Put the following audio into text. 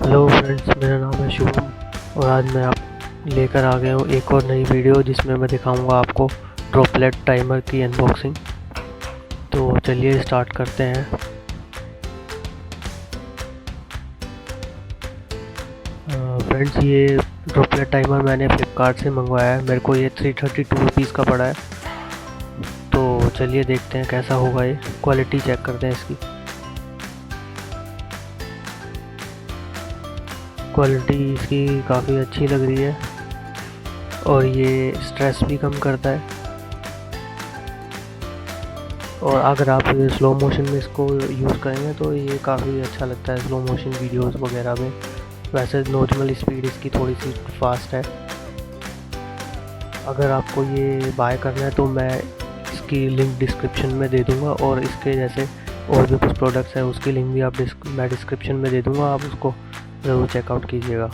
Hello friends, मेरा नाम है शुभम और आज मैं आप लेकर आ गया हूँ एक और नई वीडियो जिसमें मैं दिखाऊंगा आपको ड्रॉपलेट टाइमर की अनबॉक्सिंग। तो चलिए स्टार्ट करते हैं। फ्रेंड्स, ये ड्रॉपलेट टाइमर मैंने फ्लिपकार्ट से मंगवाया है। मेरे को ये 332 रुपीज़ का पड़ा है। तो चलिए देखते हैं कैसा होगा। ये क्वालिटी चेक करते हैं इसकी। क्वालिटी इसकी काफ़ी अच्छी लग रही है और ये स्ट्रेस भी कम करता है। और अगर आप स्लो मोशन में इसको यूज़ करेंगे तो ये काफ़ी अच्छा लगता है स्लो मोशन वीडियोस वगैरह में। वैसे नॉर्मल स्पीड इसकी थोड़ी सी फास्ट है। अगर आपको ये बाय करना है तो मैं इसकी लिंक डिस्क्रिप्शन में दे दूँगा और इसके जैसे और भी कुछ प्रोडक्ट्स हैं उसकी लिंक भी मैं डिस्क्रिप्शन में दे दूँगा। आप उसको ज़रूर चेकआउट कीजिएगा।